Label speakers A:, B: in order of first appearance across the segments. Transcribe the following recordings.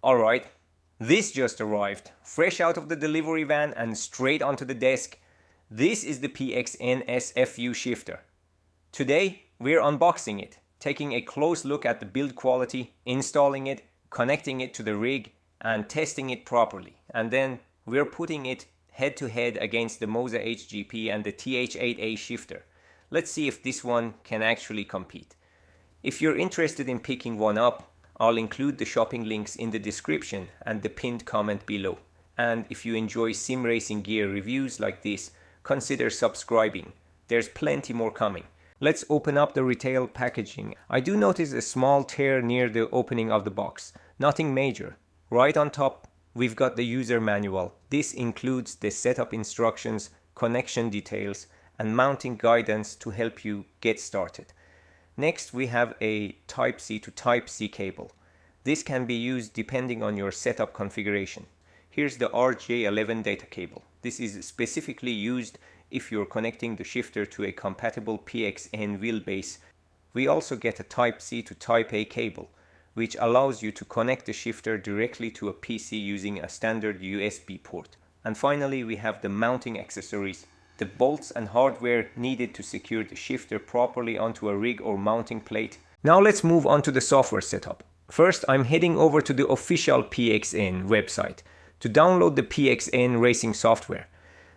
A: Alright, this just arrived, fresh out of the delivery van and straight onto the desk. This is the PXN SFU Shifter. Today, we're unboxing it, taking a close look at the build quality, installing it, connecting it to the rig, and testing it properly. And then we're putting it head to head against the Moza HGP and the TH8A shifter. Let's see if this one can actually compete. If you're interested in picking one up, I'll include the shopping links in the description and the pinned comment below. And if you enjoy sim racing gear reviews like this, consider subscribing. There's plenty more coming. Let's open up the retail packaging. I do notice a small tear near the opening of the box. Nothing major. Right on top, we've got the user manual. This includes the setup instructions, connection details, and mounting guidance to help you get started. Next, we have a Type-C to Type-C cable. This can be used depending on your setup configuration. Here's the RJ11 data cable. This is specifically used if you're connecting the shifter to a compatible PXN wheelbase. We also get a Type-C to Type-A cable, which allows you to connect the shifter directly to a PC using a standard USB port. And finally, we have the mounting accessories, the bolts and hardware needed to secure the shifter properly onto a rig or mounting plate. Now let's move on to the software setup. First, I'm heading over to the official PXN website to download the PXN racing software.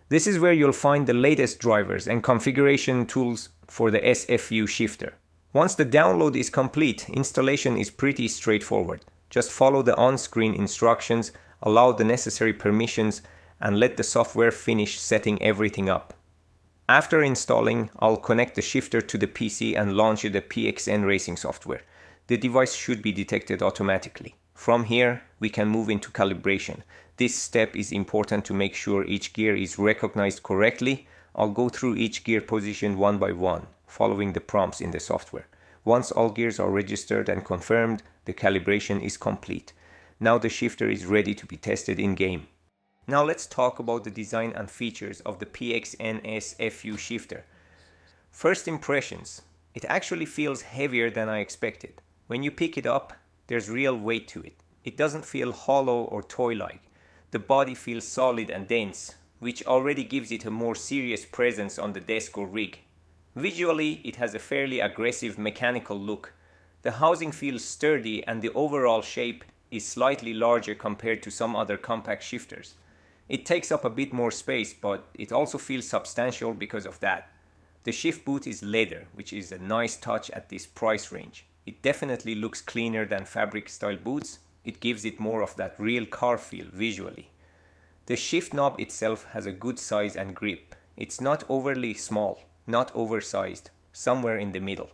A: This is where you'll find the latest drivers and configuration tools for the SFU shifter. Once the download is complete, installation is pretty straightforward. Just follow the on-screen instructions, allow the necessary permissions, and let the software finish setting everything up. After installing, I'll connect the shifter to the PC and launch the PXN racing software. The device should be detected automatically. From here, we can move into calibration. This step is important to make sure each gear is recognized correctly. I'll go through each gear position one by one, following the prompts in the software. Once all gears are registered and confirmed, the calibration is complete. Now the shifter is ready to be tested in-game. Now let's talk about the design and features of the PXN SFU shifter. First impressions. It actually feels heavier than I expected. When you pick it up, there's real weight to it. It doesn't feel hollow or toy-like. The body feels solid and dense, which already gives it a more serious presence on the desk or rig. Visually, it has a fairly aggressive mechanical look. The housing feels sturdy and the overall shape is slightly larger compared to some other compact shifters. It takes up a bit more space, but it also feels substantial because of that. The shift boot is leather, which is a nice touch at this price range. It definitely looks cleaner than fabric style boots. It gives it more of that real car feel visually. The shift knob itself has a good size and grip. It's not overly small, not oversized, somewhere in the middle.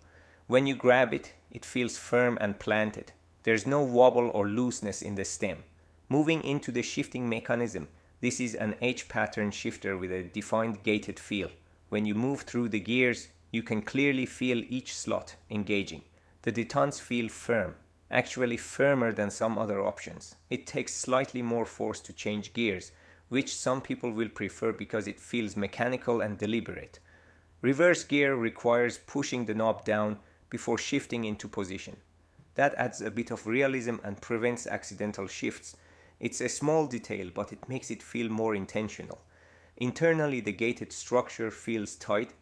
A: When you grab it, it feels firm and planted. There's no wobble or looseness in the stem. Moving into the shifting mechanism, this is an H-pattern shifter with a defined gated feel. When you move through the gears, you can clearly feel each slot engaging. The detents feel firm, actually firmer than some other options. It takes slightly more force to change gears, which some people will prefer because it feels mechanical and deliberate. Reverse gear requires pushing the knob down before shifting into position. That adds a bit of realism and prevents accidental shifts. It's a small detail, but it makes it feel more intentional. Internally, the gated structure feels tight.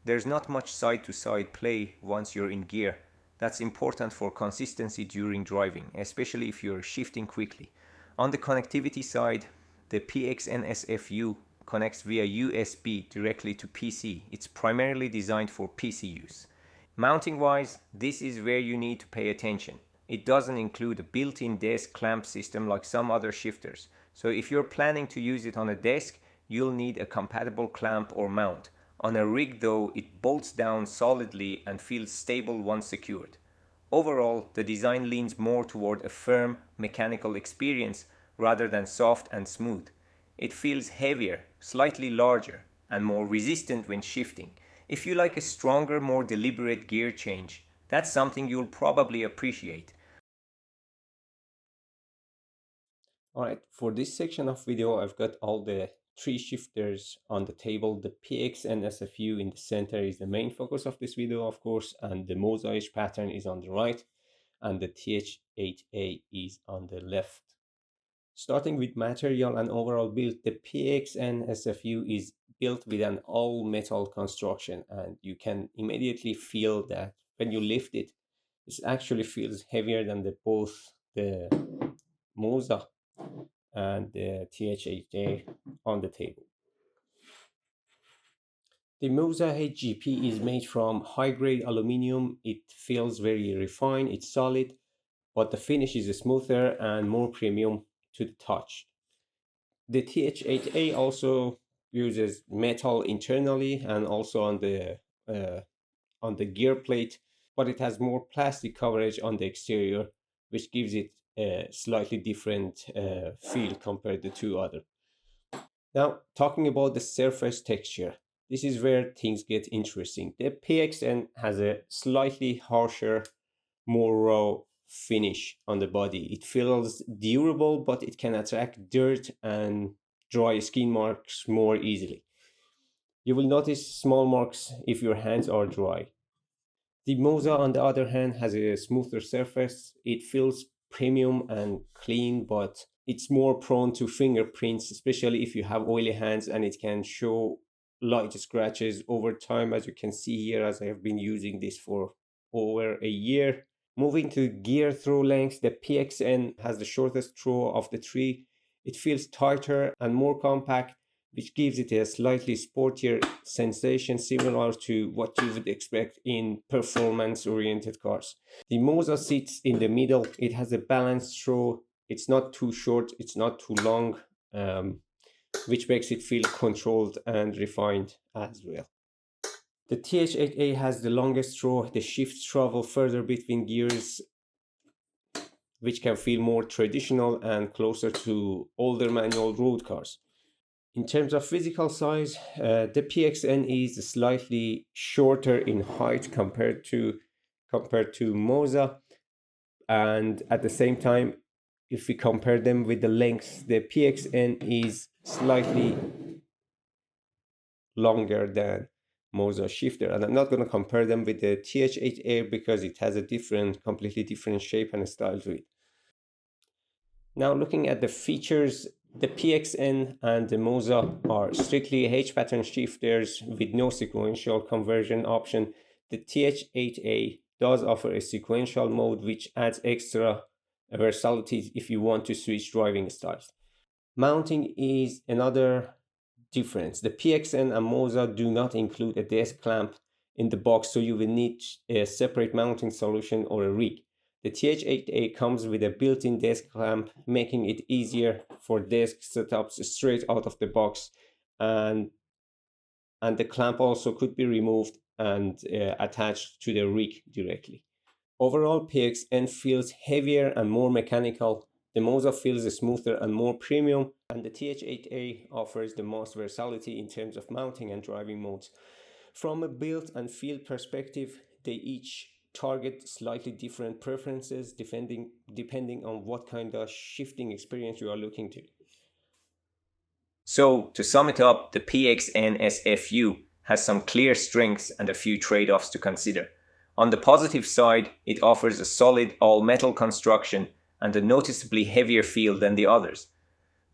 A: There's not much side-to-side play once you're in gear. That's important for consistency during driving, especially if you're shifting quickly. On the connectivity side, the PXN SFU connects via USB directly to PC. It's primarily designed for PC use. Mounting-wise, this is where you need to pay attention. It doesn't include a built-in desk clamp system like some other shifters. So if you're planning to use it on a desk, you'll need a compatible clamp or mount. On a rig though, it bolts down solidly and feels stable once secured. Overall, the design leans more toward a firm, mechanical experience rather than soft and smooth. It feels heavier, slightly larger, and more resistant when shifting. If you like a stronger, more deliberate gear change, that's something you'll probably appreciate. Alright, for this section of video, I've got all the three shifters on the table. The PXN SFU in the center is the main focus of this video, of course, and the Moza H pattern is on the right, and the TH8A is on the left. Starting with material and overall build, the PXN SFU is built with an all metal construction, and you can immediately feel that when you lift it, it actually feels heavier than both the Moza and the TH8A on the table. The Moza HGP is made from high-grade aluminum. It feels very refined, it's solid, but the finish is smoother and more premium to the touch. The TH8A also uses metal internally and also on the gear plate, but it has more plastic coverage on the exterior, which gives it a slightly different feel compared to the two other. Now, talking about the surface texture, this is where things get interesting. The PXN has a slightly harsher, more raw finish on the body. It feels durable, but it can attract dirt and dry skin marks more easily. You will notice small marks if your hands are dry. The Moza, on the other hand, has a smoother surface. It feels premium and clean, but it's more prone to fingerprints, especially if you have oily hands, and it can show light scratches over time, as you can see here, as I have been using this for over a year. Moving to gear throw length, the PXN has the shortest throw of the three. It feels tighter and more compact, which gives it a slightly sportier sensation, similar to what you would expect in performance-oriented cars. The Moza sits in the middle. It has a balanced throw. It's not too short, it's not too long, which makes it feel controlled and refined as well. The TH8A has the longest throw. The shifts travel further between gears, which can feel more traditional and closer to older manual road cars. In terms of physical size, the PXN is slightly shorter in height compared to Moza, and at the same time, if we compare them with the length, the PXN is slightly longer than Moza Shifter, and I'm not going to compare them with the TH8A because it has a completely different shape and style to it. Now, looking at the features, the PXN and the Moza are strictly H-pattern shifters with no sequential conversion option. The TH8A does offer a sequential mode, which adds extra versatility if you want to switch driving styles. Mounting is another difference. The PXN and Moza do not include a desk clamp in the box, so you will need a separate mounting solution or a rig. The TH8A comes with a built-in desk clamp, making it easier for desk setups straight out of the box, and the clamp also could be removed and attached to the rig directly. Overall, PXN feels heavier and more mechanical. The Moza feels smoother and more premium, and the TH8A offers the most versatility in terms of mounting and driving modes. From a build and feel perspective, they each target slightly different preferences depending on what kind of shifting experience you are looking to. So, to sum it up, the PXN SFU has some clear strengths and a few trade-offs to consider. On the positive side, it offers a solid all-metal construction and a noticeably heavier feel than the others.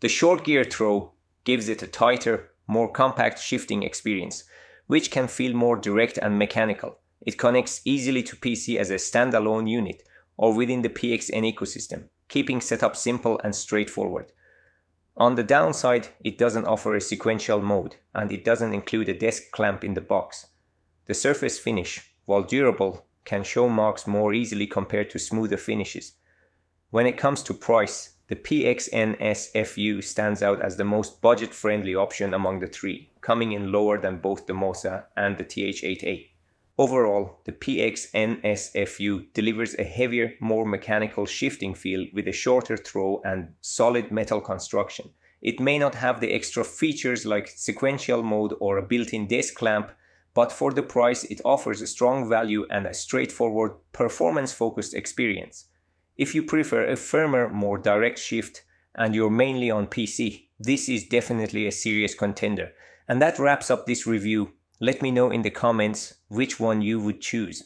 A: The short gear throw gives it a tighter, more compact shifting experience, which can feel more direct and mechanical. It connects easily to PC as a standalone unit or within the PXN ecosystem, keeping setup simple and straightforward. On the downside, it doesn't offer a sequential mode, and it doesn't include a desk clamp in the box. The surface finish, while durable, can show marks more easily compared to smoother finishes. When it comes to price, the PXN SFU stands out as the most budget-friendly option among the three, coming in lower than both the Moza and the TH8A. Overall, the PXN SFU delivers a heavier, more mechanical shifting feel with a shorter throw and solid metal construction. It may not have the extra features like sequential mode or a built-in desk clamp, but for the price it offers a strong value and a straightforward, performance-focused experience. If you prefer a firmer, more direct shift and you're mainly on PC, this is definitely a serious contender. And that wraps up this review. Let me know in the comments which one you would choose.